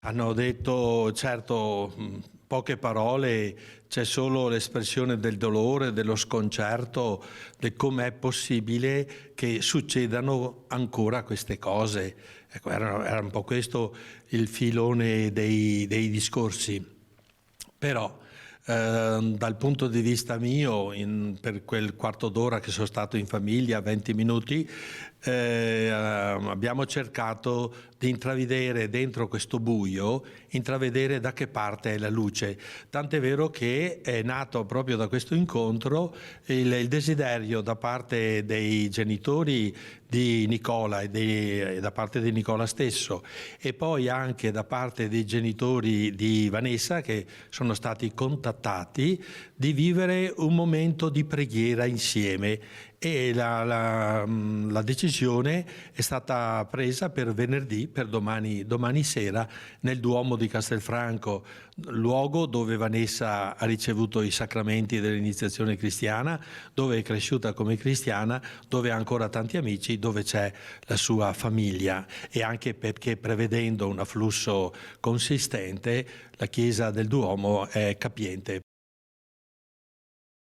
Hanno detto, certo, poche parole, c'è solo l'espressione del dolore, dello sconcerto, di com'è possibile che succedano ancora queste cose. Ecco, era un po' questo il filone dei discorsi. Però dal punto di vista mio, per quel quarto d'ora che sono stato in famiglia, 20 minuti, abbiamo cercato di intravedere dentro questo buio, intravedere da che parte è la luce. Tant'è vero che è nato proprio da questo incontro il desiderio da parte dei genitori di Nicola e da parte di Nicola stesso, e poi anche da parte dei genitori di Vanessa, che sono stati contattati, di vivere un momento di preghiera insieme, e la decisione è stata presa per venerdì, per domani sera, nel Duomo di Castelfranco, luogo dove Vanessa ha ricevuto i sacramenti dell'iniziazione cristiana, dove è cresciuta come cristiana, dove ha ancora tanti amici, dove c'è la sua famiglia, e anche perché, prevedendo un afflusso consistente, la chiesa del Duomo è capiente